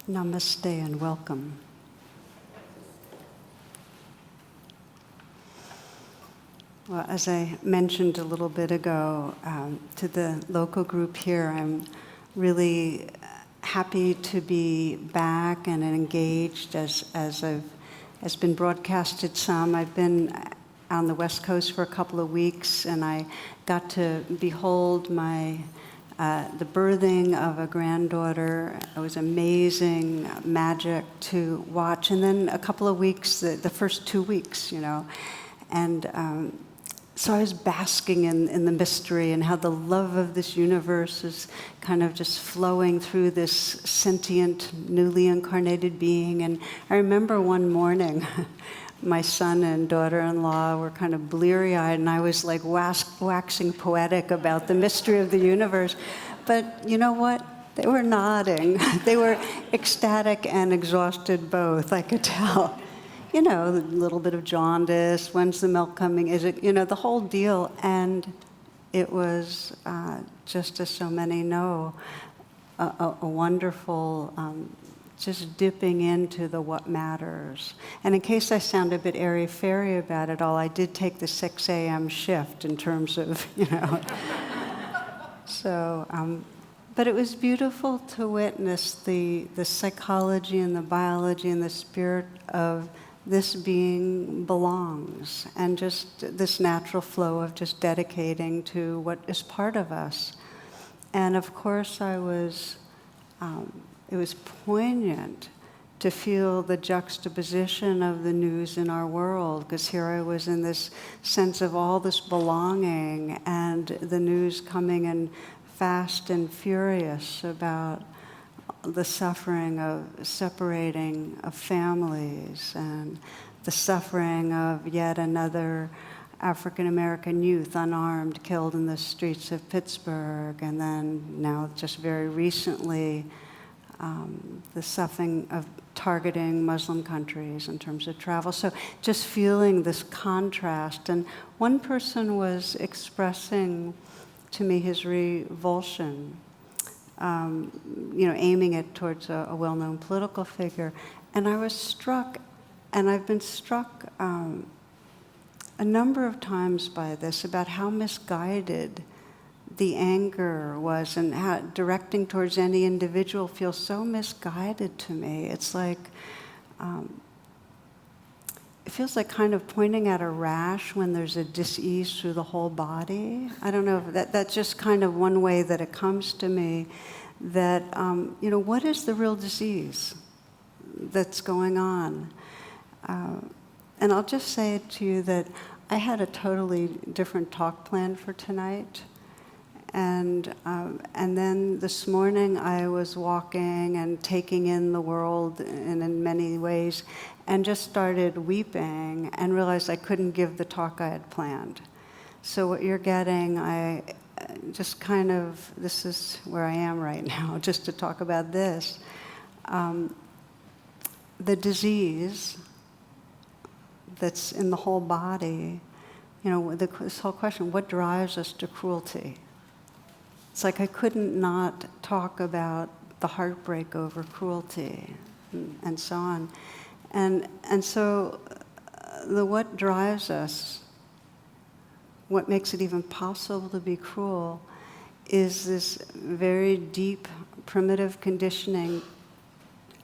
Namaste and welcome. Well, as I mentioned a little bit ago to the local group here, I'm really happy to be back and engaged as been broadcasted some. I've been on the West Coast for a couple of weeks, and I got to behold the birthing of a granddaughter. It was amazing magic to watch. And then a couple of weeks, the first 2 weeks, and so I was basking in the mystery and how the love of this universe is kind of just flowing through this sentient, newly incarnated being. And I remember one morning, my son and daughter-in-law were kind of bleary-eyed, and I was like waxing poetic about the mystery of the universe. But you know what? They were nodding. They were ecstatic and exhausted both, I could tell. A little bit of jaundice, when's the milk coming, is it, the whole deal. And it was, just as so many know, a wonderful just dipping into the what matters. And in case I sound a bit airy-fairy about it all, I did take the 6 a.m. shift in terms of, So, but it was beautiful to witness the psychology and the biology and the spirit of this being belongs, and just this natural flow of just dedicating to what is part of us. And of course it was poignant to feel the juxtaposition of the news in our world, because here I was in this sense of all this belonging, and the news coming in fast and furious about the suffering of separating of families, and the suffering of yet another African-American youth, unarmed, killed in the streets of Pittsburgh, and then now just very recently, the suffering of targeting Muslim countries in terms of travel. So just feeling this contrast. And one person was expressing to me his revulsion, aiming it towards a well-known political figure. And I was struck, and I've been struck a number of times by this, about how misguided the anger was, and how directing towards any individual feels so misguided to me. It's like, it feels like kind of pointing at a rash when there's a dis-ease through the whole body. I don't know, that's just kind of one way that it comes to me, that, what is the real disease that's going on? And I'll just say to you that I had a totally different talk planned for tonight. And then this morning I was walking and taking in the world in many ways, and just started weeping and realized I couldn't give the talk I had planned. So what you're getting, I just kind of, this is where I am right now, just to talk about this. The disease that's in the whole body, this whole question, what drives us to cruelty? It's like I couldn't not talk about the heartbreak over cruelty and so on. And so what drives us, what makes it even possible to be cruel, is this very deep, primitive conditioning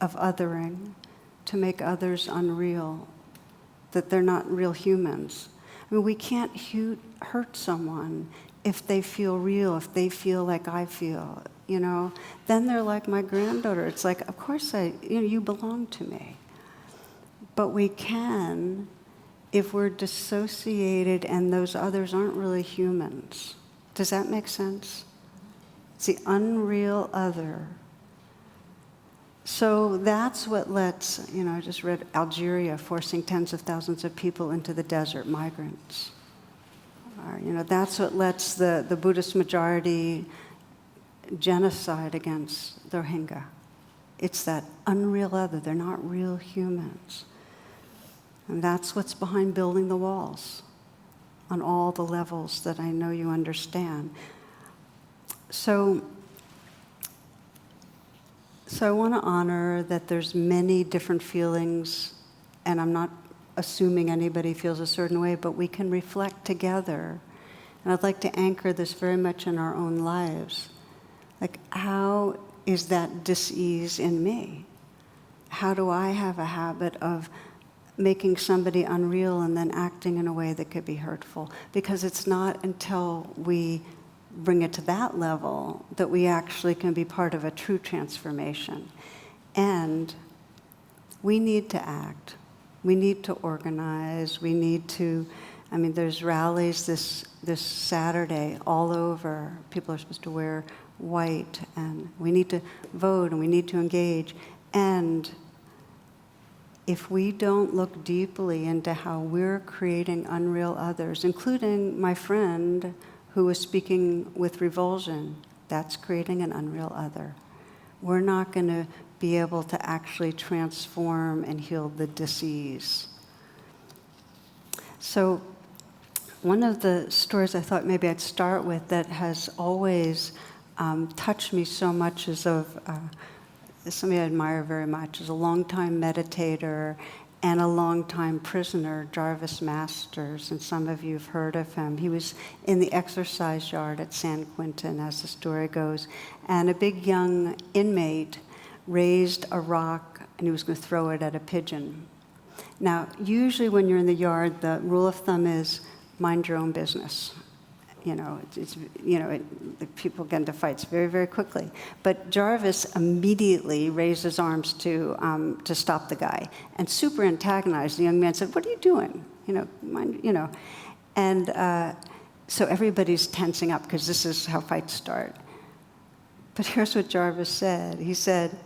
of othering to make others unreal, that they're not real humans. I mean, we can't hurt someone if they feel real, if they feel like I feel, then they're like my granddaughter. It's like, of course you belong to me. But we can, if we're dissociated and those others aren't really humans. Does that make sense? It's the unreal other. So that's what lets, I just read Algeria forcing tens of thousands of people into the desert, migrants. That's what lets the Buddhist majority genocide against the Rohingya. It's that unreal other. They're not real humans. And that's what's behind building the walls on all the levels that I know you understand. So So I want to honor that there's many different feelings, and I'm not assuming anybody feels a certain way, but we can reflect together. And I'd like to anchor this very much in our own lives. Like, how is that dis-ease in me? How do I have a habit of making somebody unreal and then acting in a way that could be hurtful? Because it's not until we bring it to that level that we actually can be part of a true transformation. And we need to act. We need to organize. We need to, there's rallies this Saturday all over. People are supposed to wear white, and we need to vote, and we need to engage. And if we don't look deeply into how we're creating unreal others, including my friend who was speaking with revulsion, that's creating an unreal other. We're not going to be able to actually transform and heal the disease. So one of the stories I thought maybe I'd start with that has always touched me so much is of somebody I admire very much, is a longtime meditator and a longtime prisoner, Jarvis Masters, and some of you have heard of him. He was in the exercise yard at San Quentin, as the story goes, and a big young inmate raised a rock, and he was going to throw it at a pigeon. Now, usually when you're in the yard, the rule of thumb is mind your own business. People get into fights very, very quickly. But Jarvis immediately raised his arms to stop the guy, and super antagonized. The young man said, "What are you doing? And so everybody's tensing up because this is how fights start. But here's what Jarvis said. He said,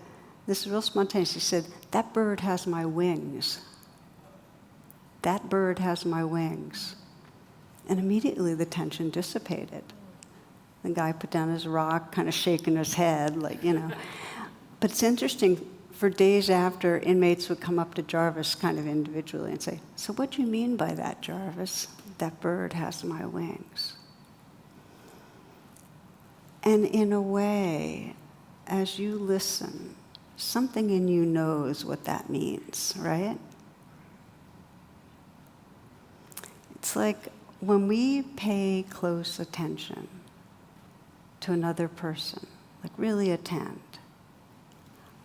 this is real spontaneous. He said, "That bird has my wings. That bird has my wings." And immediately the tension dissipated. The guy put down his rock, kind of shaking his head, But it's interesting, for days after, inmates would come up to Jarvis kind of individually and say, "So what do you mean by that, Jarvis? That bird has my wings." And in a way, as you listen, something in you knows what that means, right? It's like, when we pay close attention to another person, like really attend,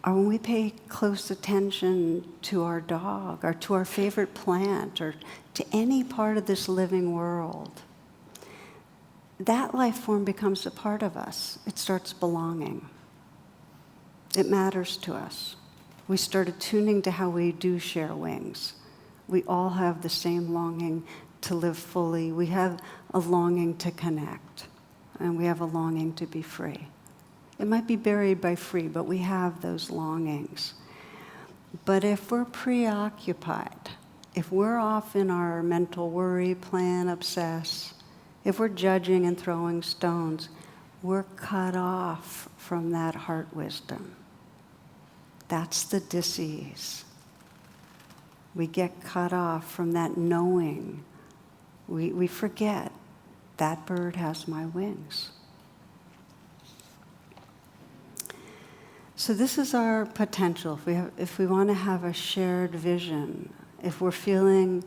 or when we pay close attention to our dog, or to our favorite plant, or to any part of this living world, that life form becomes a part of us. It starts belonging. It matters to us. We start attuning to how we do share wings. We all have the same longing to live fully. We have a longing to connect, and we have a longing to be free. It might be buried by free, but we have those longings. But if we're preoccupied, if we're off in our mental worry, plan, obsess, if we're judging and throwing stones, we're cut off from that heart wisdom. That's the disease. We get cut off from that knowing. We forget, that bird has my wings. So this is our potential. If we want to have a shared vision, if we're feeling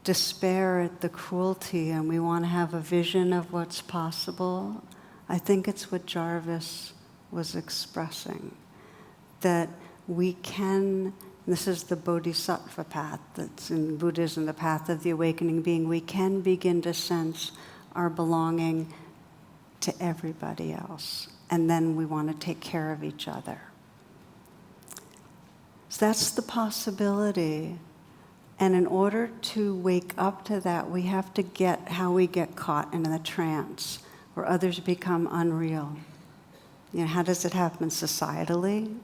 despair at the cruelty and we want to have a vision of what's possible, I think it's what Jarvis was expressing, that we can. This is the bodhisattva path that's in Buddhism, the path of the awakening being. We can begin to sense our belonging to everybody else, and then we want to take care of each other. So that's the possibility. And in order to wake up to that, we have to get how we get caught in a trance where others become unreal. How does it happen societally?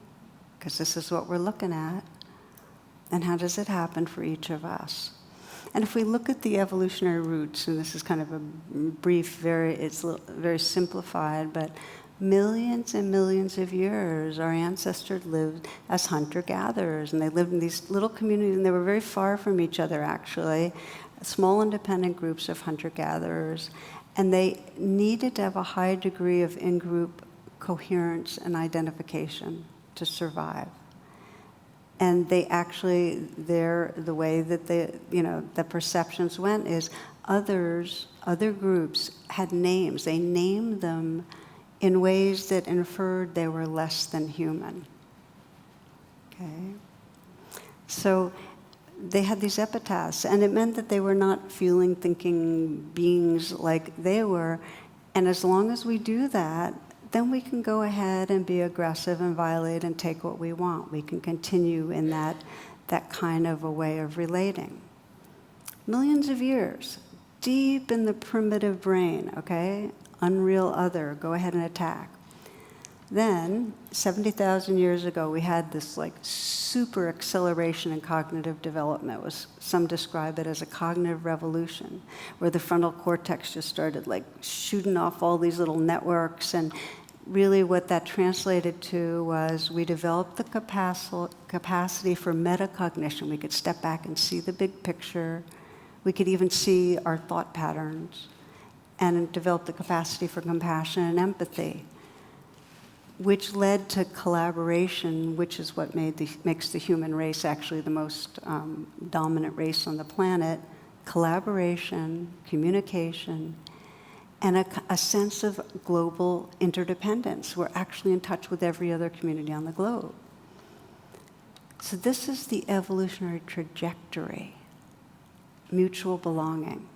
Because this is what we're looking at. And how does it happen for each of us? And if we look at the evolutionary roots, and this is kind of a brief, it's very simplified, but millions and millions of years, our ancestors lived as hunter-gatherers, and they lived in these little communities, and they were very far from each other, actually, small independent groups of hunter-gatherers, and they needed to have a high degree of in-group coherence and identification to survive. And they actually, the way that the perceptions went is other groups had names. They named them in ways that inferred they were less than human. Okay? So they had these epitaphs, and it meant that they were not feeling, thinking beings like they were. And as long as we do that, then we can go ahead and be aggressive and violate and take what we want. We can continue in that kind of a way of relating. Millions of years, deep in the primitive brain, okay? Unreal other, go ahead and attack. Then, 70,000 years ago, we had this like super acceleration in cognitive development. Some describe it as a cognitive revolution, where the frontal cortex just started like shooting off all these little networks. And really what that translated to was we developed the capacity for metacognition. We could step back and see the big picture. We could even see our thought patterns, and developed the capacity for compassion and empathy, which led to collaboration, which is what makes the human race actually the most dominant race on the planet. Collaboration, communication, and a sense of global interdependence. We're actually in touch with every other community on the globe. So this is the evolutionary trajectory, mutual belonging.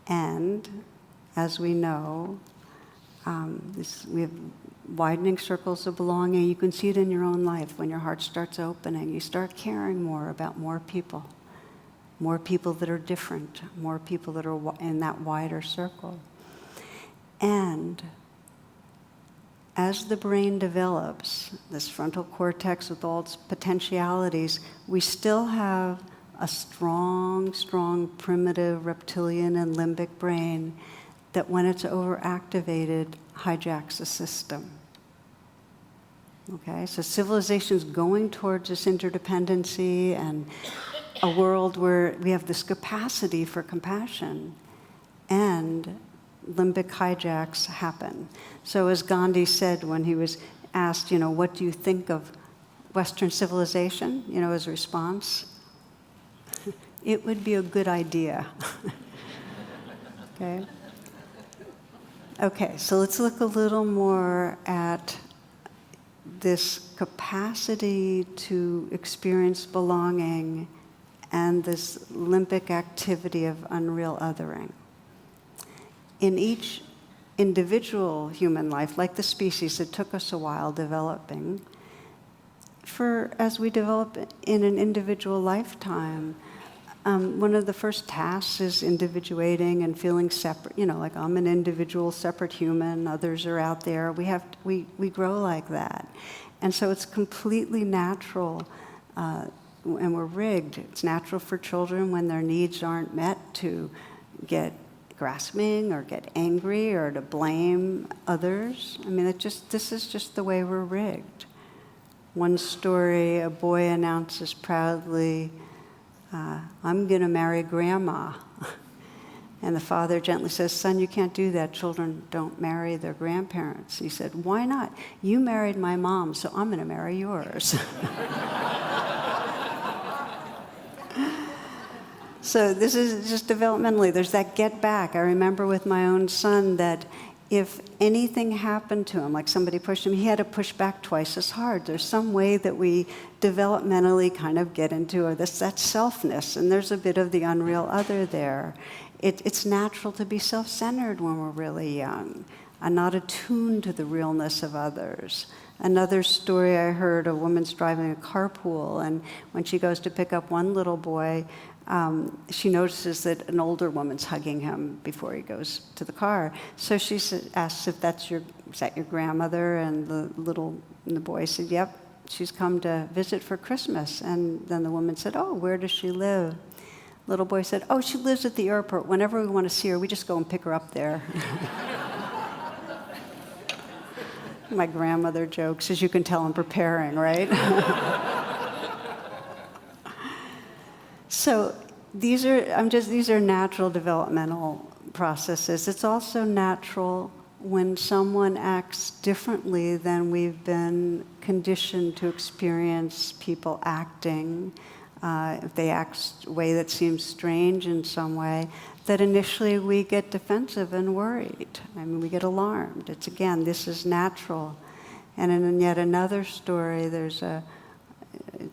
And as we know, we have widening circles of belonging. You can see it in your own life. When your heart starts opening, you start caring more about more people that are different, more people that are in that wider circle. And as the brain develops, this frontal cortex with all its potentialities, we still have a strong primitive reptilian and limbic brain that when it's overactivated, hijacks the system. Okay, so civilization's going towards this interdependency and a world where we have this capacity for compassion, and limbic hijacks happen. So as Gandhi said when he was asked, what do you think of Western civilization? His response, it would be a good idea. Okay? Okay, so let's look a little more at this capacity to experience belonging and this limbic activity of unreal othering. In each individual human life, like the species, it took us a while developing. As we develop in an individual lifetime, one of the first tasks is individuating and feeling separate. Like I'm an individual, separate human. Others are out there. We grow like that, and so it's completely natural, and we're rigged. It's natural for children when their needs aren't met to get grasping or get angry or to blame others. I mean, this is just the way we're rigged. One story, a boy announces proudly, I'm going to marry grandma. And the father gently says, son, you can't do that. Children don't marry their grandparents. He said, why not? You married my mom, so I'm going to marry yours. So this is just developmentally. There's that get back. I remember with my own son that if anything happened to him, like somebody pushed him, he had to push back twice as hard. There's some way that we developmentally kind of get into that selfness, and there's a bit of the unreal other there. It's natural to be self-centered when we're really young and not attuned to the realness of others. Another story I heard, a woman's driving a carpool, and when she goes to pick up one little boy, she notices that an older woman's hugging him before he goes to the car. So she asks if is that your grandmother? And the boy said, yep, she's come to visit for Christmas. And then the woman said, oh, where does she live? Little boy said, oh, she lives at the airport. Whenever we want to see her, we just go and pick her up there. My grandmother jokes, as you can tell, I'm preparing, right? So these are natural developmental processes. It's also natural when someone acts differently than we've been conditioned to experience people acting, if they act a way that seems strange in some way, that initially we get defensive and worried. I mean, we get alarmed. It's, again, this is natural. And in yet another story, there's a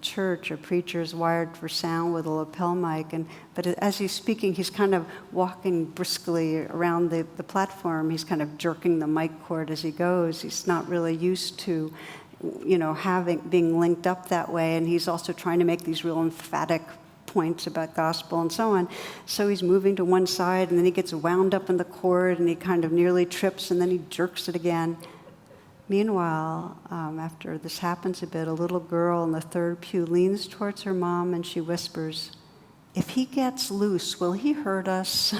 church, a preacher is wired for sound with a lapel mic, but as he's speaking, he's kind of walking briskly around the platform. He's kind of jerking the mic cord as he goes. He's not really used to, being linked up that way, and he's also trying to make these real emphatic points about gospel and so on. So he's moving to one side, and then he gets wound up in the cord, and he kind of nearly trips, and then he jerks it again. Meanwhile, after this happens a bit, a little girl in the third pew leans towards her mom and she whispers, "If he gets loose, will he hurt us?"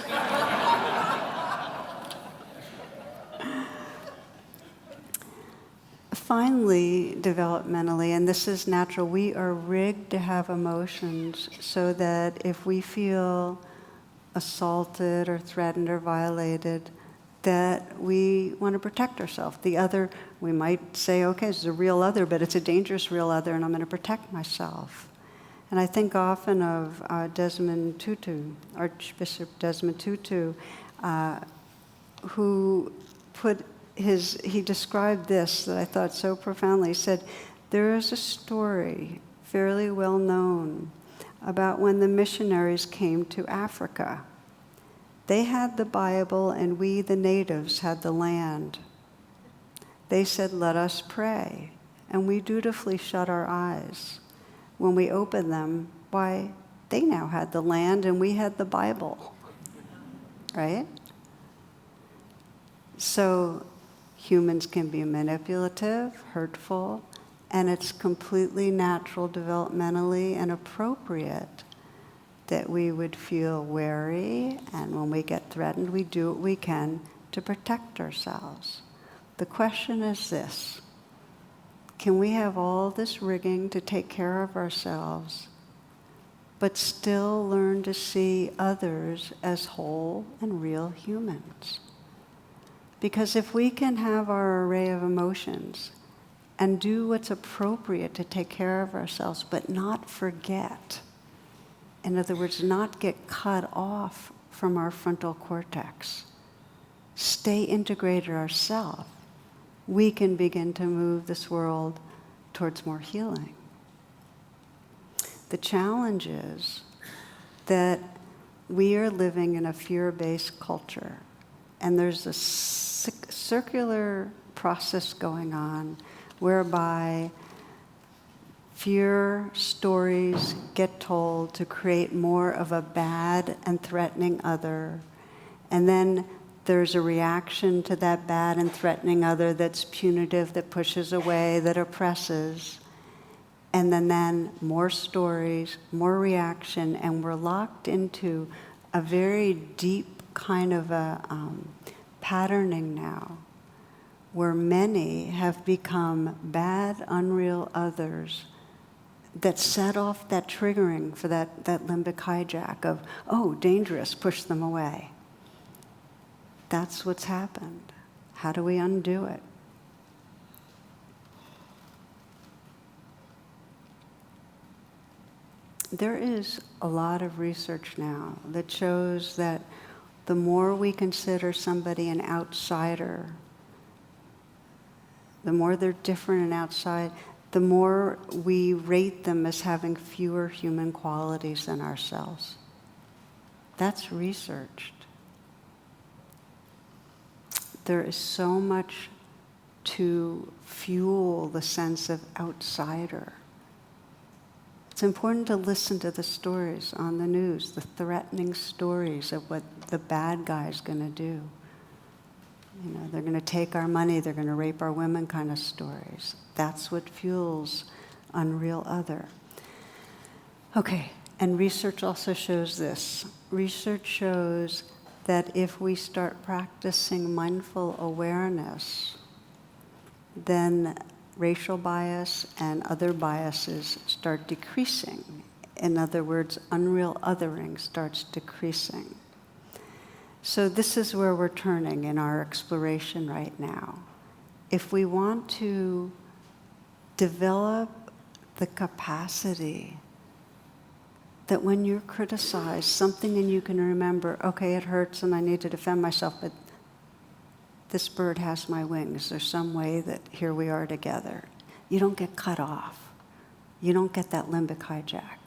Finally, developmentally, and this is natural, we are rigged to have emotions so that if we feel assaulted or threatened or violated, that we want to protect ourselves. The other, we might say, okay, this is a real other, but it's a dangerous real other, and I'm going to protect myself. And I think often of Desmond Tutu, Archbishop Desmond Tutu, who he described this that I thought so profoundly. He said, there is a story, fairly well known, about when the missionaries came to Africa. They had the Bible, and we, the natives, had the land. They said, let us pray. And we dutifully shut our eyes. When we opened them, why, they now had the land, and we had the Bible. Right? So humans can be manipulative, hurtful, and it's completely natural developmentally and appropriate that we would feel wary, and when we get threatened, we do what we can to protect ourselves. The question is this: can we have all this rigging to take care of ourselves, but still learn to see others as whole and real humans? Because if we can have our array of emotions and do what's appropriate to take care of ourselves, but not forget, in other words, not get cut off from our frontal cortex, stay integrated ourselves, we can begin to move this world towards more healing. The challenge is that we are living in a fear-based culture, and there's a circular process going on whereby fear stories get told to create more of a bad and threatening other. And then there's a reaction to that bad and threatening other that's punitive, that pushes away, that oppresses. And then more stories, more reaction, and we're locked into a very deep kind of a patterning now, where many have become bad, unreal others that set off that triggering for that limbic hijack of, oh, dangerous, push them away. That's what's happened. How do we undo it? There is a lot of research now that shows that the more we consider somebody an outsider, the more they're different and outside, the more we rate them as having fewer human qualities than ourselves. That's researched. There is so much to fuel the sense of outsider. It's important to listen to the stories on the news, the threatening stories of what the bad guy's going to do. You know, they're going to take our money, they're going to rape our women kind of stories. That's what fuels unreal other. Okay, and research also shows this. Research shows that if we start practicing mindful awareness, then racial bias and other biases start decreasing. In other words, unreal othering starts decreasing. So this is where we're turning in our exploration right now. If we want to develop the capacity that when you're criticized, something in you can remember, okay, it hurts and I need to defend myself, but this bird has my wings. There's some way that here we are together. You don't get cut off. You don't get that limbic hijack.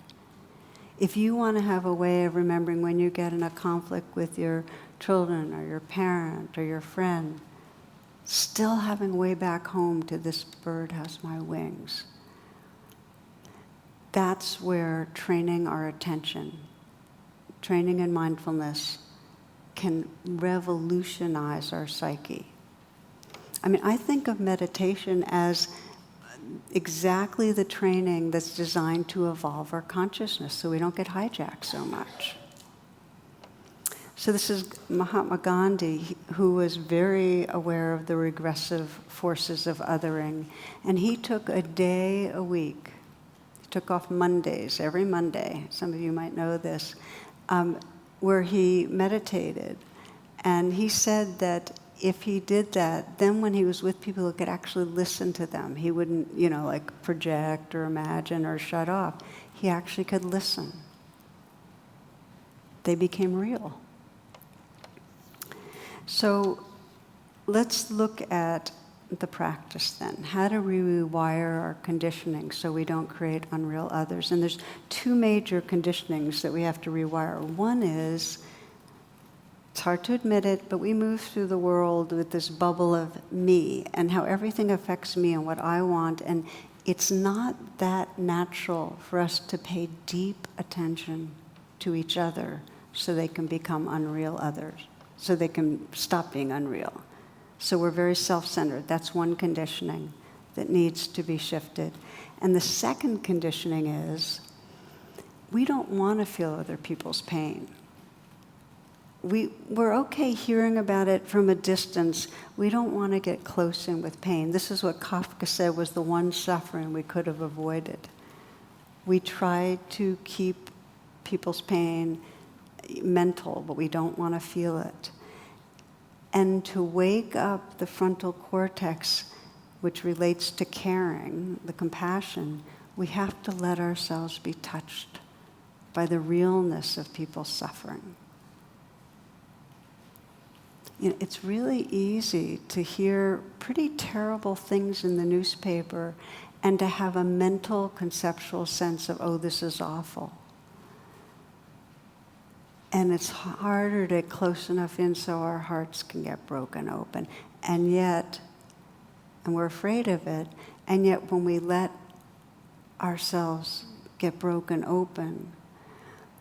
If you want to have a way of remembering when you get in a conflict with your children or your parent or your friend, still having way back home to this bird has my wings. That's where training our attention, training in mindfulness can revolutionize our psyche. I mean, I think of meditation as exactly the training that's designed to evolve our consciousness so we don't get hijacked so much. So this is Mahatma Gandhi, who was very aware of the regressive forces of othering, and he took a day a week. He took off Mondays, every Monday, some of you might know this, where he meditated. And he said that if he did that, then when he was with people who could actually listen to them, he wouldn't, like project or imagine or shut off. He actually could listen. They became real. So let's look at the practice then. How do we rewire our conditioning so we don't create unreal others? And there's two major conditionings that we have to rewire. One is, it's hard to admit it, but we move through the world with this bubble of me and how everything affects me and what I want. And it's not that natural for us to pay deep attention to each other so they can become unreal others, so they can stop being unreal. So we're very self-centered. That's one conditioning that needs to be shifted. And the second conditioning is, we don't want to feel other people's pain. We're okay hearing about it from a distance. We don't want to get close in with pain. This is what Kafka said was the one suffering we could have avoided. We try to keep people's pain mental, but we don't want to feel it. And to wake up the frontal cortex, which relates to caring, the compassion, we have to let ourselves be touched by the realness of people's suffering. It's really easy to hear pretty terrible things in the newspaper and to have a mental, conceptual sense of, oh, this is awful. And it's harder to get close enough in so our hearts can get broken open. And we're afraid of it, and yet when we let ourselves get broken open,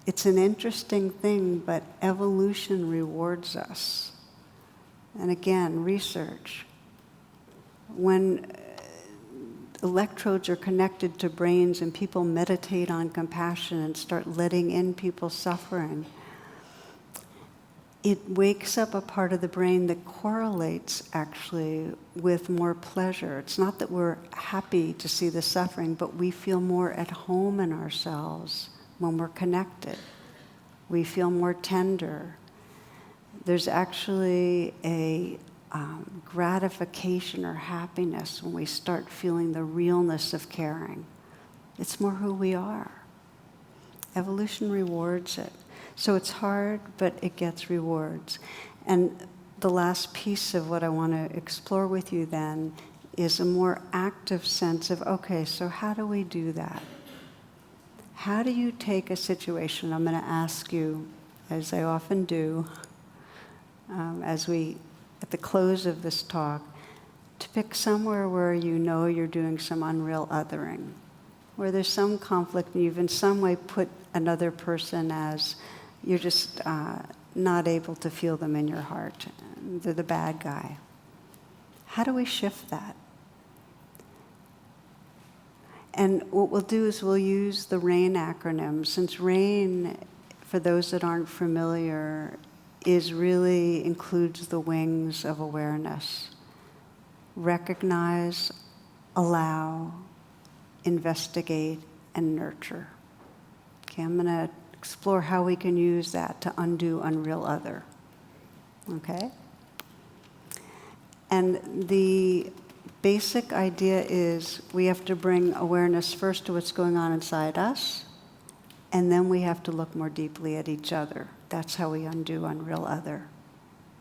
it's an interesting thing, but evolution rewards us. And again, research. When electrodes are connected to brains and people meditate on compassion and start letting in people's suffering, it wakes up a part of the brain that correlates actually with more pleasure. It's not that we're happy to see the suffering, but we feel more at home in ourselves when we're connected. We feel more tender. There's actually a gratification or happiness when we start feeling the realness of caring. It's more who we are. Evolution rewards it. So it's hard, but it gets rewards. And the last piece of what I want to explore with you then is a more active sense of, okay, so how do we do that? How do you take a situation? I'm going to ask you, as I often do, at the close of this talk, to pick somewhere where you know you're doing some unreal othering, where there's some conflict and you've in some way put another person as, you're just not able to feel them in your heart. They're the bad guy. How do we shift that? And what we'll do is we'll use the RAIN acronym. Since RAIN, for those that aren't familiar, really includes the wings of awareness. Recognize, allow, investigate, and nurture. Okay, I'm going to explore how we can use that to undo unreal other. Okay? And the basic idea is we have to bring awareness first to what's going on inside us, and then we have to look more deeply at each other. That's how we undo unreal other.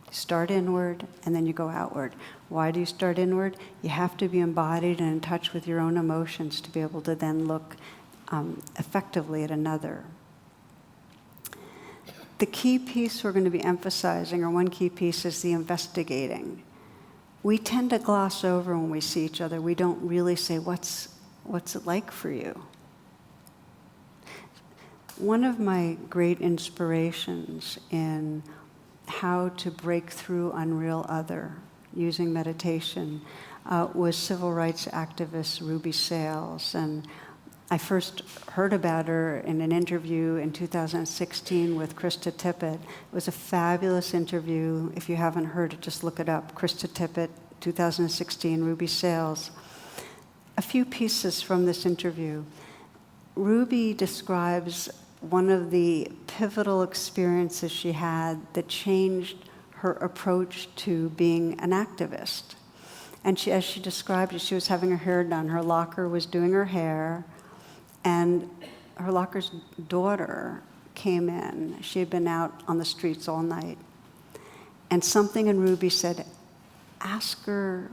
You start inward, and then you go outward. Why do you start inward? You have to be embodied and in touch with your own emotions to be able to then look effectively at another. The key piece we're going to be emphasizing, or one key piece, is the investigating. We tend to gloss over when we see each other. We don't really say, what's it like for you? One of my great inspirations in how to break through unreal other using meditation was civil rights activist Ruby Sales. And I first heard about her in an interview in 2016 with Krista Tippett. It was a fabulous interview. If you haven't heard it, just look it up. Krista Tippett, 2016, Ruby Sales. A few pieces from this interview. Ruby describes one of the pivotal experiences she had that changed her approach to being an activist. And she, as she described it, she was having her hair done. Her locker was doing her hair, and her locker's daughter came in. She had been out on the streets all night. And something in Ruby said, ask her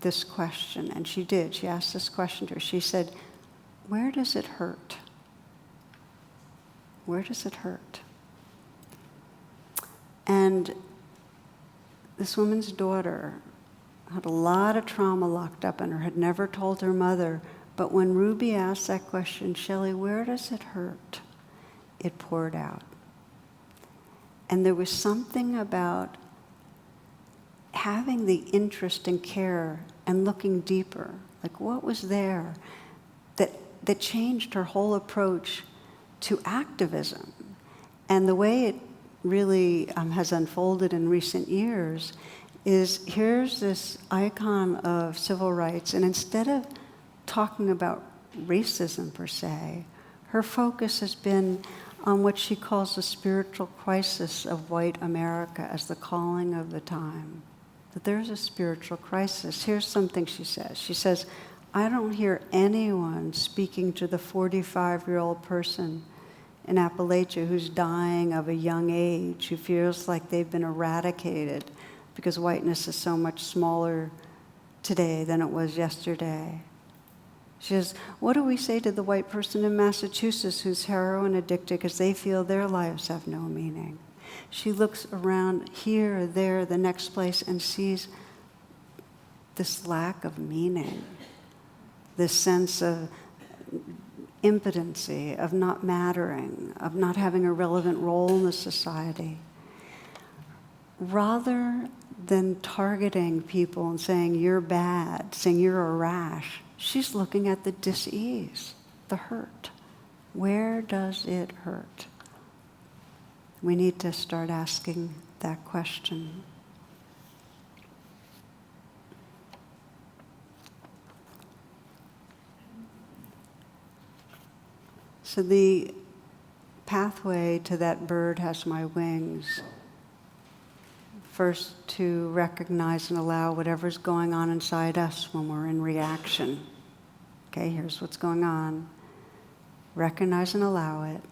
this question. And she did. She asked this question to her. She said, where does it hurt? Where does it hurt? And this woman's daughter had a lot of trauma locked up in her, had never told her mother. But when Ruby asked that question, Shelley, where does it hurt? It poured out. And there was something about having the interest and care and looking deeper, like what was there that changed her whole approach to activism. And the way it really has unfolded in recent years is here's this icon of civil rights, and instead of talking about racism per se, her focus has been on what she calls the spiritual crisis of white America as the calling of the time. That there's a spiritual crisis. Here's something she says. She says, I don't hear anyone speaking to the 45-year-old person in Appalachia who's dying of a young age, who feels like they've been eradicated because whiteness is so much smaller today than it was yesterday. She says, what do we say to the white person in Massachusetts who's heroin addicted because they feel their lives have no meaning? She looks around here, there, the next place, and sees this lack of meaning, this sense of impotency, of not mattering, of not having a relevant role in the society. Rather than targeting people and saying you're bad, saying you're a rash, she's looking at the dis-ease, the hurt. Where does it hurt? We need to start asking that question. So the pathway to that bird has my wings. First, to recognize and allow whatever's going on inside us when we're in reaction. Okay, here's what's going on. Recognize and allow it.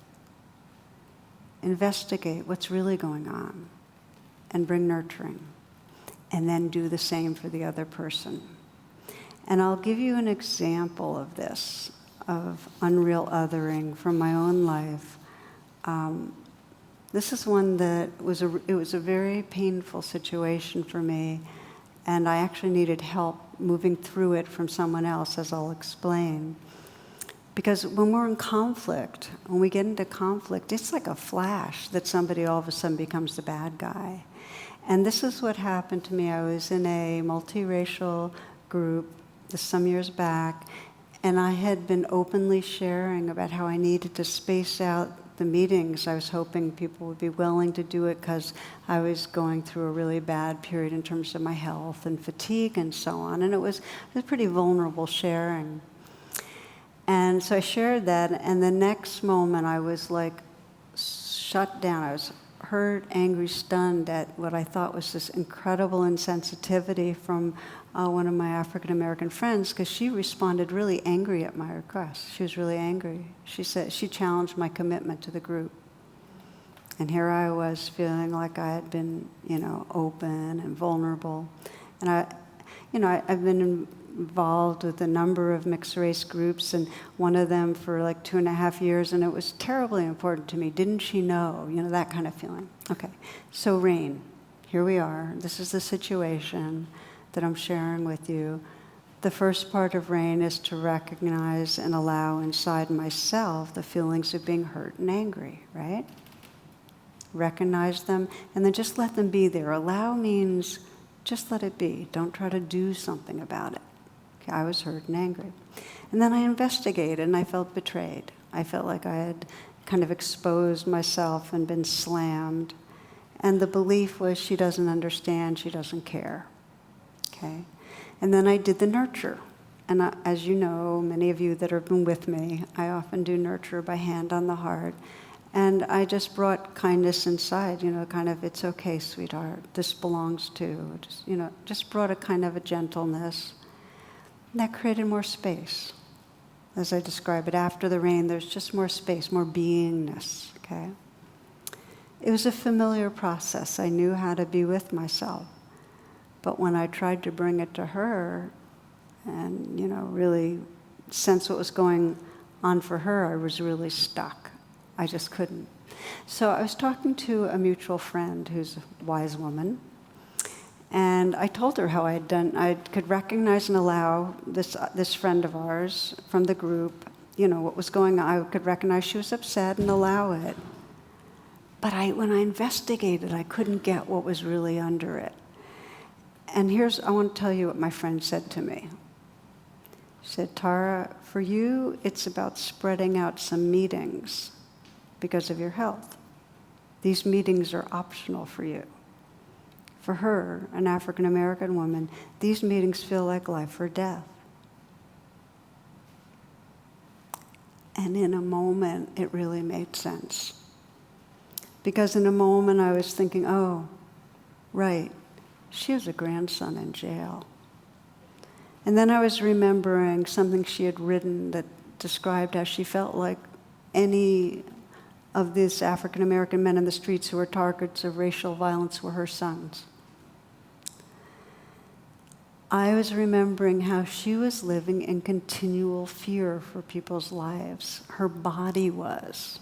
Investigate what's really going on and bring nurturing. And then do the same for the other person. And I'll give you an example of this, of unreal othering from my own life. This is one that it was a very painful situation for me, and I actually needed help moving through it from someone else, as I'll explain. Because when we're in conflict, when we get into conflict, it's like a flash that somebody all of a sudden becomes the bad guy. And this is what happened to me. I was in a multiracial group some years back, and I had been openly sharing about how I needed to space out the meetings. I was hoping people would be willing to do it because I was going through a really bad period in terms of my health and fatigue and so on. And it was pretty vulnerable sharing. And so I shared that, and the next moment I was like shut down. I was hurt, angry, stunned at what I thought was this incredible insensitivity from one of my African American friends, because she responded really angry at my request. She was really angry. She said she challenged my commitment to the group. And here I was feeling like I had been, open and vulnerable. And I've been involved with a number of mixed race groups, and one of them for like 2.5 years, and it was terribly important to me. Didn't she know? That kind of feeling. Okay, so Rain, here we are. This is the situation that I'm sharing with you. The first part of Rain is to recognize and allow inside myself the feelings of being hurt and angry, right? Recognize them, and then just let them be there. Allow means just let it be. Don't try to do something about it. Okay, I was hurt and angry. And then I investigated, and I felt betrayed. I felt like I had kind of exposed myself and been slammed. And the belief was, she doesn't understand, she doesn't care. Okay? And then I did the nurture. And as you know, many of you that have been with me, I often do nurture by hand on the heart. And I just brought kindness inside, kind of, it's okay, sweetheart, this belongs to, just brought a kind of a gentleness. And that created more space. As I describe it, after the rain, there's just more space, more beingness, okay? It was a familiar process. I knew how to be with myself. But when I tried to bring it to her and, really sense what was going on for her, I was really stuck. I just couldn't. So I was talking to a mutual friend who's a wise woman, and I told her how I could recognize and allow this friend of ours from the group, what was going on. I could recognize she was upset and allow it. But when I investigated, I couldn't get what was really under it. And I want to tell you what my friend said to me. She said, Tara, for you, it's about spreading out some meetings because of your health. These meetings are optional for you. For her, an African American woman, these meetings feel like life or death. And in a moment, it really made sense. Because in a moment, I was thinking, oh, right, she has a grandson in jail. And then I was remembering something she had written that described how she felt like any of these African American men in the streets who were targets of racial violence were her sons. I was remembering how she was living in continual fear for people's lives. Her body was.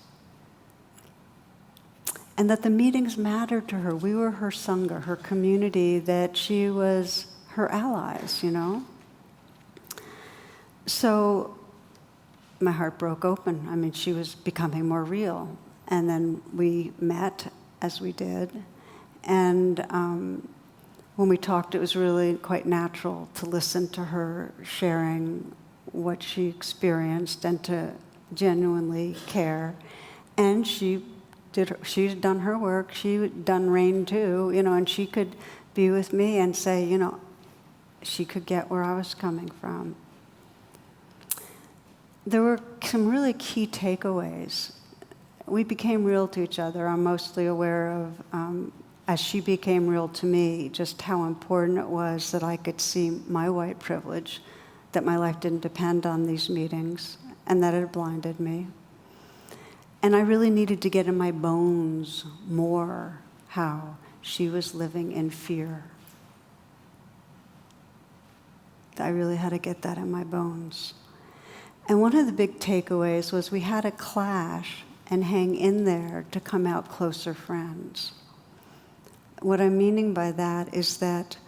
And that the meetings mattered to her. We were her sangha, her community, that she was her allies, So my heart broke open. She was becoming more real. And then we met, as we did. And when we talked, it was really quite natural to listen to her sharing what she experienced and to genuinely care. And she'd done her work. She'd done Rain too, and she could be with me and say, she could get where I was coming from. There were some really key takeaways. We became real to each other. I'm mostly aware of, as she became real to me, just how important it was that I could see my white privilege, that my life didn't depend on these meetings, and that it blinded me. And I really needed to get in my bones more how she was living in fear. I really had to get that in my bones. And one of the big takeaways was we had a clash and hang in there to come out closer friends. What I'm meaning by that is that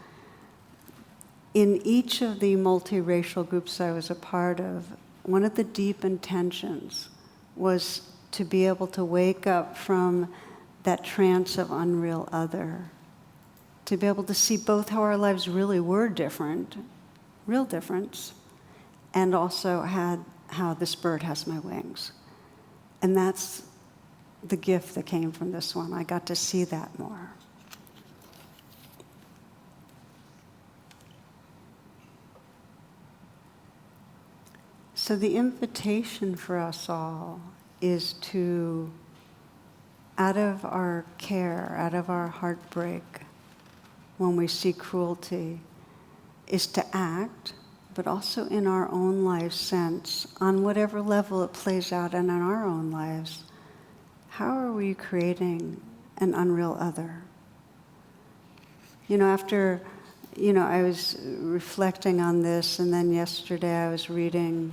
in each of the multiracial groups I was a part of, one of the deep intentions was to be able to wake up from that trance of unreal other, to be able to see both how our lives really were different, real difference, and also how this bird has my wings. And that's the gift that came from this one. I got to see that more. So the invitation for us all is to out of our care, out of our heartbreak, when we see cruelty, is to act, but also in our own life sense, on whatever level it plays out in our own lives. How are we creating an unreal other? After, I was reflecting on this, and then yesterday I was reading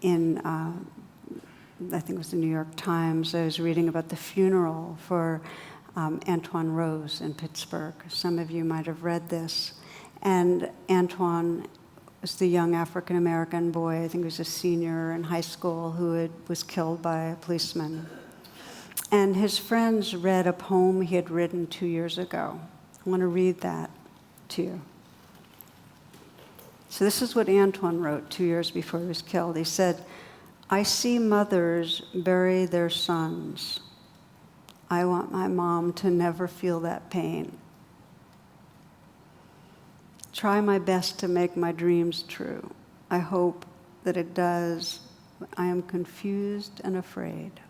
in, I think it was the New York Times, I was reading about the funeral for Antoine Rose in Pittsburgh. Some of you might have read this. And Antoine was the young African-American boy, I think he was a senior in high school, who was killed by a policeman. And his friends read a poem he had written 2 years ago. I want to read that to you. So this is what Antoine wrote 2 years before he was killed. He said, "I see mothers bury their sons. I want my mom to never feel that pain. Try my best to make my dreams true. I hope that it does. I am confused and afraid."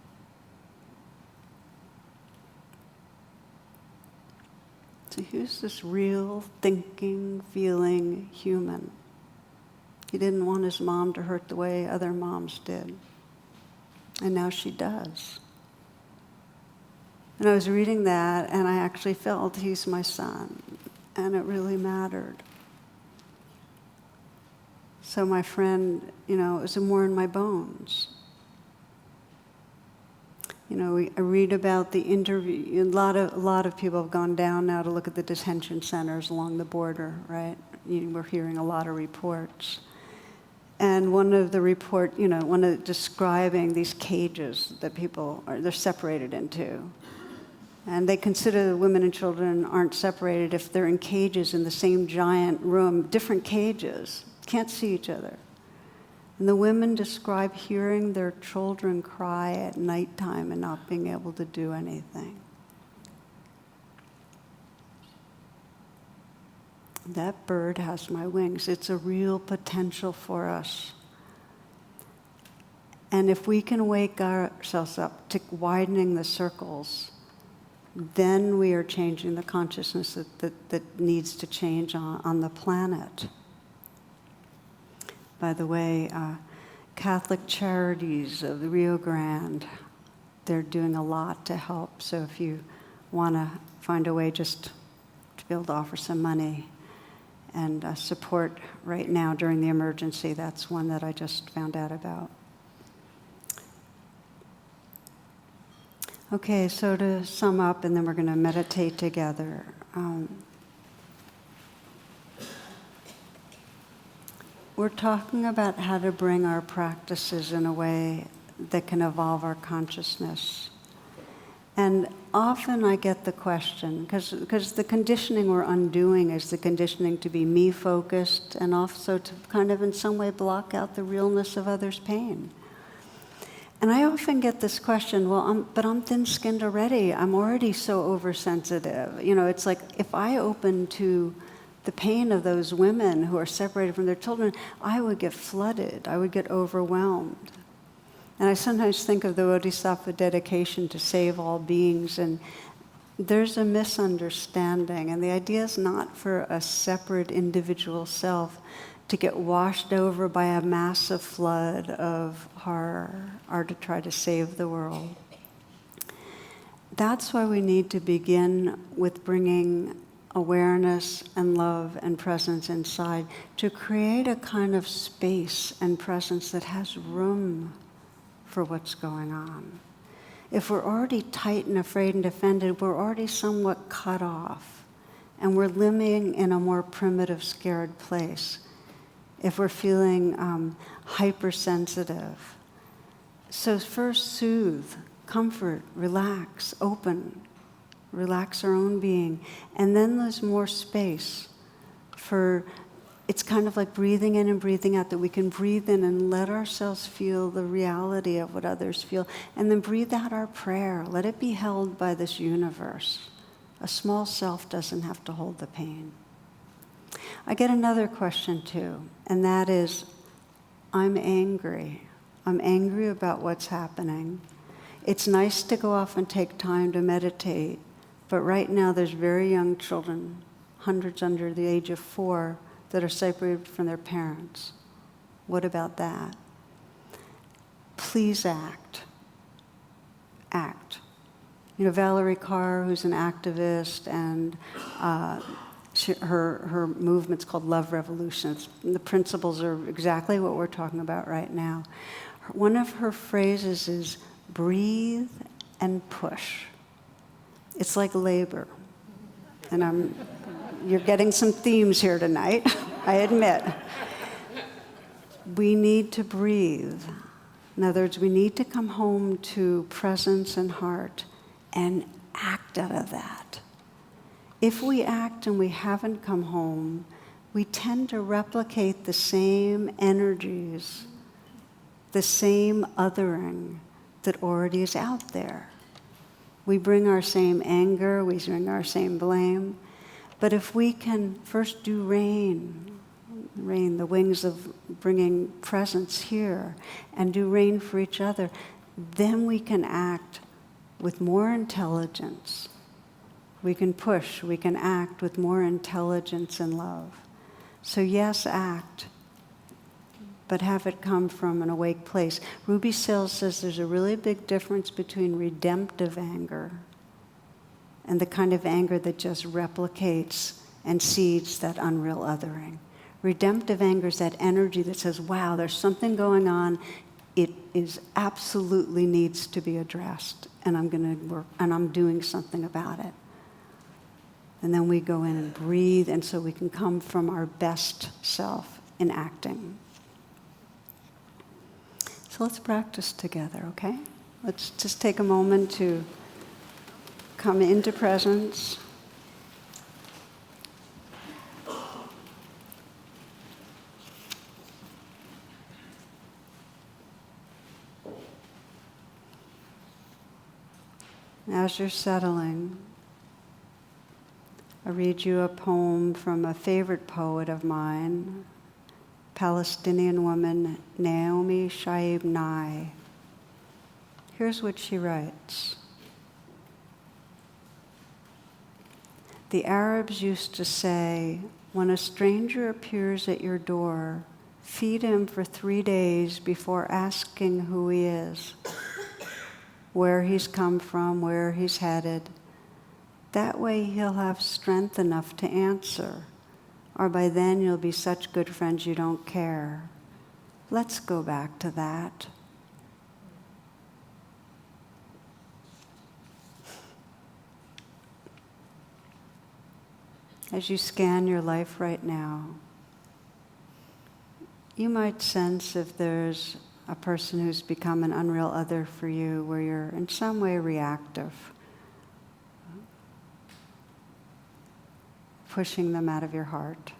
So here's this real, thinking, feeling human. He didn't want his mom to hurt the way other moms did. And now she does. And I was reading that, and I actually felt he's my son. And it really mattered. So my friend, it was more in my bones. I read about the interview. A lot of people have gone down now to look at the detention centers along the border, right? We're hearing a lot of reports. And one of the describing these cages that they're separated into. And they consider the women and children aren't separated if they're in cages in the same giant room, different cages, can't see each other. And the women describe hearing their children cry at nighttime and not being able to do anything. That bird has my wings. It's a real potential for us. And if we can wake ourselves up to widening the circles, then we are changing the consciousness that needs to change on the planet. By the way, Catholic Charities of the Rio Grande, they're doing a lot to help. So if you want to find a way just to be able to offer some money and support right now during the emergency, that's one that I just found out about. Okay, so to sum up, and then we're going to meditate together. We're talking about how to bring our practices in a way that can evolve our consciousness. And often I get the question, because the conditioning we're undoing is the conditioning to be me-focused and also to kind of in some way block out the realness of others' pain. And I often get this question, but I'm thin-skinned already. I'm already so oversensitive. It's like if I open to the pain of those women who are separated from their children, I would get flooded. I would get overwhelmed. And I sometimes think of the Bodhisattva dedication to save all beings, and there's a misunderstanding. And the idea is not for a separate individual self to get washed over by a massive flood of horror or to try to save the world. That's why we need to begin with bringing awareness and love and presence inside to create a kind of space and presence that has room for what's going on. If we're already tight and afraid and defended, we're already somewhat cut off, and we're living in a more primitive, scared place. If we're feeling hypersensitive. So first soothe, comfort, relax, open. Relax our own being. And then there's more space for, it's kind of like breathing in and breathing out, that we can breathe in and let ourselves feel the reality of what others feel. And then breathe out our prayer. Let it be held by this universe. A small self doesn't have to hold the pain. I get another question too, and that is, I'm angry. I'm angry about what's happening. It's nice to go off and take time to meditate, but right now there's very young children, hundreds under the age of 4, that are separated from their parents. What about that? Please act. Act. You know, Valerie Carr, who's an activist, and her movement's called Love Revolutions. The principles are exactly what we're talking about right now. One of her phrases is, breathe and push. It's like labor. And you're getting some themes here tonight, I admit. We need to breathe. In other words, we need to come home to presence and heart and act out of that. If we act and we haven't come home, we tend to replicate the same energies, the same othering that already is out there. We bring our same anger, we bring our same blame. But if we can first do rain, the wings of bringing presence here, and do rain for each other, then we can act with more intelligence. We can push, we can act with more intelligence and love. So yes, act, but have it come from an awake place. Ruby Sales says there's a really big difference between redemptive anger and the kind of anger that just replicates and seeds that unreal othering. Redemptive anger is that energy that says, wow, there's something going on. It is absolutely needs to be addressed, and I'm going to work, and I'm doing something about it. And then we go in and breathe, and so we can come from our best self in acting. So let's practice together, okay? Let's just take a moment to come into presence. As you're settling, I read you a poem from a favorite poet of mine, Palestinian woman Naomi Shaib Nye. Here's what she writes. The Arabs used to say, when a stranger appears at your door, feed him for 3 days before asking who he is, where he's come from, where he's headed. That way he'll have strength enough to answer, or by then you'll be such good friends you don't care. Let's go back to that. As you scan your life right now, you might sense if there's a person who's become an unreal other for you, where you're in some way reactive, pushing them out of your heart.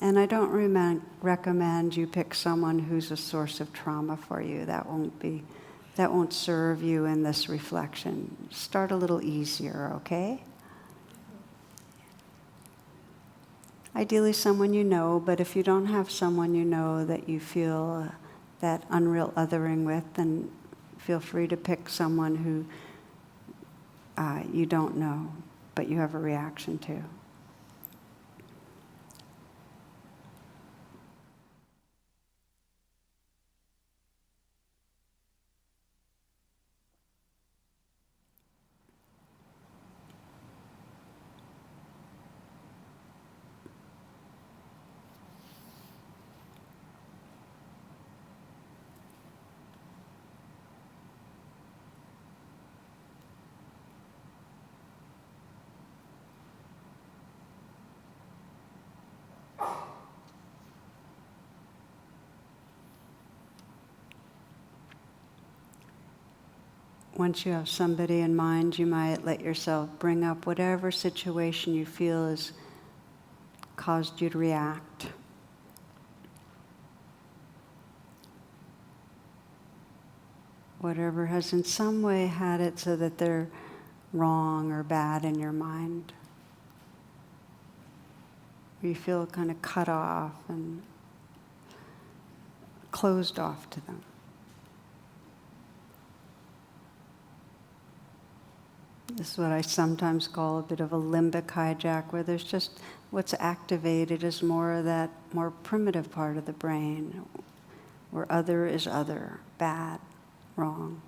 And I don't recommend you pick someone who's a source of trauma for you. That won't serve you in this reflection. Start a little easier, okay? Ideally someone you know, but if you don't have someone you know that you feel that unreal othering with, then feel free to pick someone who you don't know, but you have a reaction to. Once you have somebody in mind, you might let yourself bring up whatever situation you feel has caused you to react. Whatever has in some way had it so that they're wrong or bad in your mind. You feel kind of cut off and closed off to them. This is what I sometimes call a bit of a limbic hijack, where there's just what's activated is more of that more primitive part of the brain, where other is other, bad, wrong.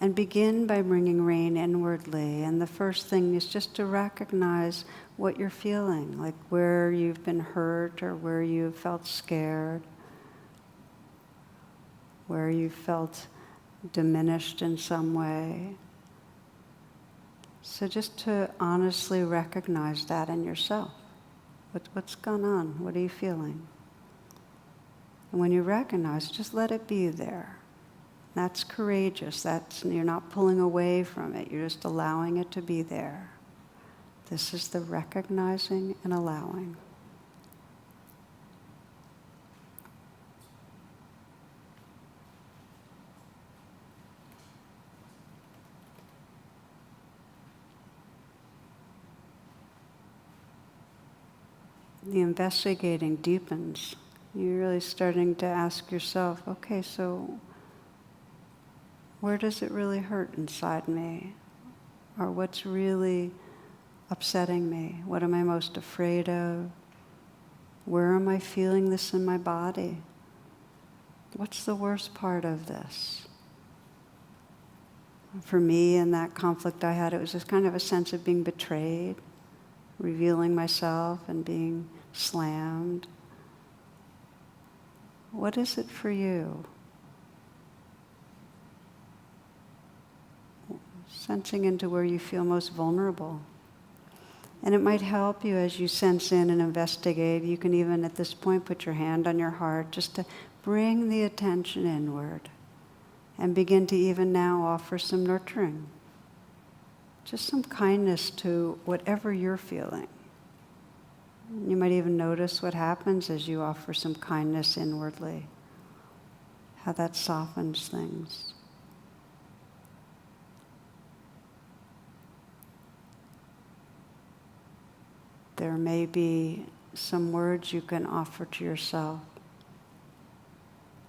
And begin by bringing rain inwardly. And the first thing is just to recognize what you're feeling, like where you've been hurt or where you've felt scared, where you felt diminished in some way. So just to honestly recognize that in yourself. What's gone on? What are you feeling? And when you recognize, just let it be there. That's courageous. You're not pulling away from it. You're just allowing it to be there. This is the recognizing and allowing. The investigating deepens. You're really starting to ask yourself, okay, so where does it really hurt inside me? Or what's really upsetting me? What am I most afraid of? Where am I feeling this in my body? What's the worst part of this? For me, in that conflict I had, it was just kind of a sense of being betrayed, revealing myself and being slammed. What is it for you? Sensing into where you feel most vulnerable. And it might help you as you sense in and investigate. You can even at this point put your hand on your heart just to bring the attention inward and begin to even now offer some nurturing. Just some kindness to whatever you're feeling. You might even notice what happens as you offer some kindness inwardly, how that softens things. There may be some words you can offer to yourself.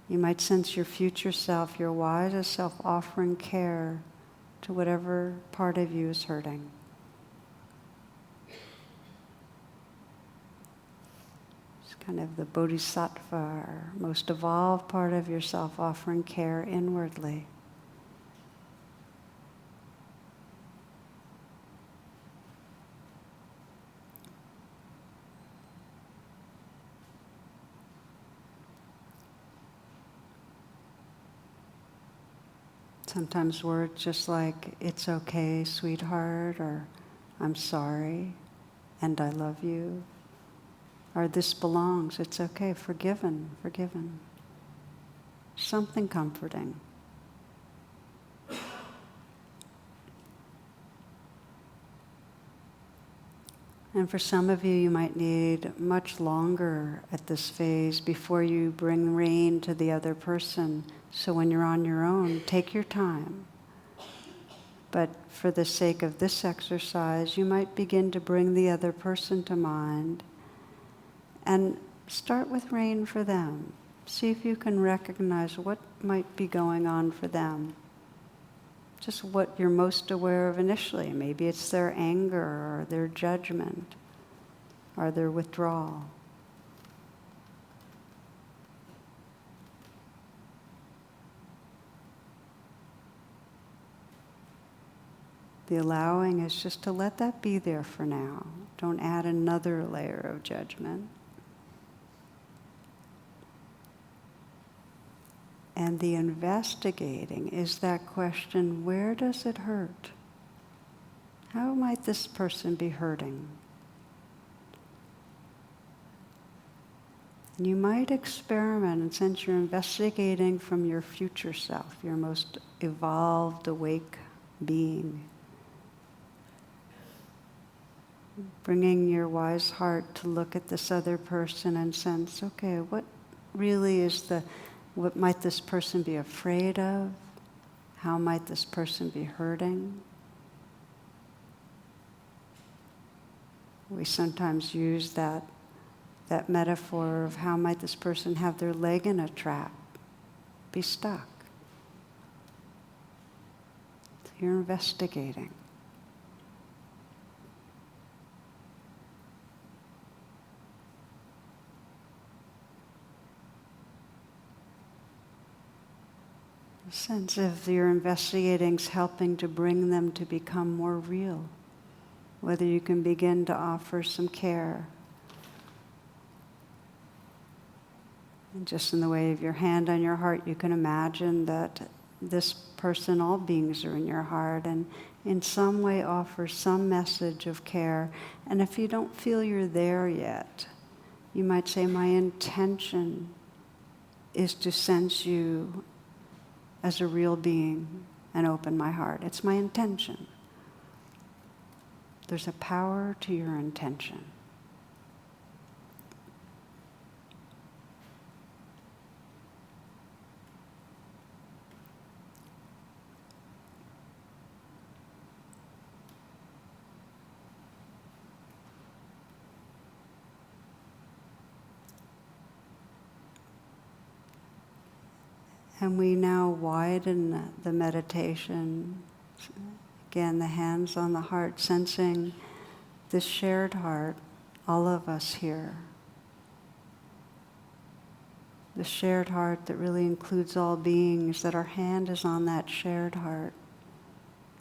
You might sense your future self, your wisest self, offering care to whatever part of you is hurting. It's kind of the bodhisattva, or most evolved part of yourself, offering care inwardly. Sometimes words just like, it's okay, sweetheart, or I'm sorry, and I love you, or this belongs, it's okay, forgiven, forgiven. Something comforting. And for some of you, you might need much longer at this phase before you bring rain to the other person. So when you're on your own, take your time. But for the sake of this exercise, you might begin to bring the other person to mind and start with rain for them. See if you can recognize what might be going on for them. Just what you're most aware of initially. Maybe it's their anger or their judgment or their withdrawal. The allowing is just to let that be there for now. Don't add another layer of judgment. And the investigating is that question, where does it hurt? How might this person be hurting? And you might experiment, and since you're investigating from your future self, your most evolved, awake being, bringing your wise heart to look at this other person and sense, okay, what really is what might this person be afraid of? How might this person be hurting? We sometimes use that metaphor of how might this person have their leg in a trap, be stuck. You're investigating. A sense of your investigating's helping to bring them to become more real. Whether you can begin to offer some care. And just in the way of your hand on your heart, you can imagine that this person, all beings are in your heart, and in some way offer some message of care. And if you don't feel you're there yet, you might say, my intention is to sense you as a real being and open my heart. It's my intention. There's a power to your intention. And we now widen the meditation. Again, the hands on the heart, sensing this shared heart, all of us here. The shared heart that really includes all beings, that our hand is on that shared heart,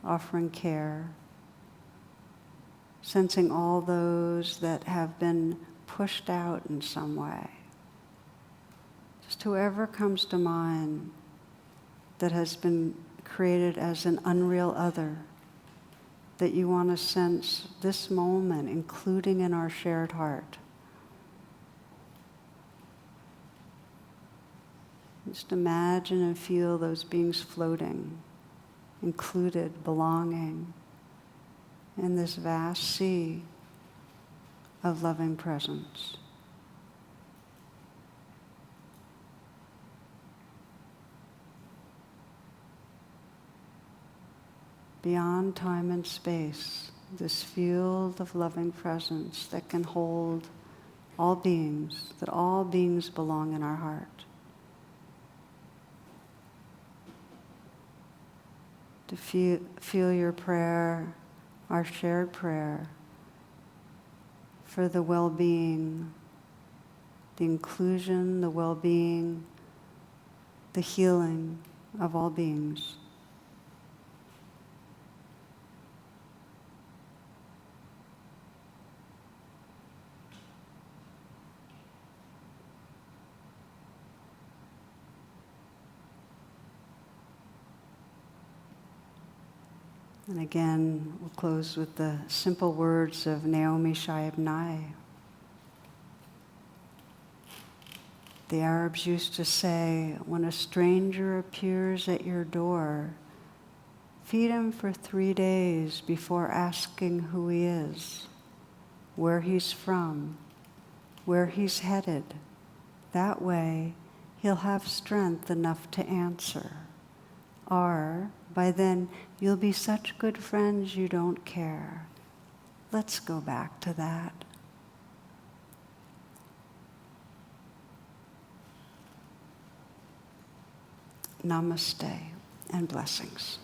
offering care. Sensing all those that have been pushed out in some way. Just whoever comes to mind that has been created as an unreal other, that you want to sense this moment, including in our shared heart. Just imagine and feel those beings floating, included, belonging in this vast sea of loving presence. Beyond time and space, this field of loving presence that can hold all beings, that all beings belong in our heart. To feel your prayer, our shared prayer, for the well-being, the inclusion, the well-being, the healing of all beings. And again, we'll close with the simple words of Naomi Shihab Nye. The Arabs used to say, when a stranger appears at your door, feed him for 3 days before asking who he is, where he's from, where he's headed. That way, he'll have strength enough to answer. Or, by then, you'll be such good friends you don't care. Let's go back to that. Namaste and blessings.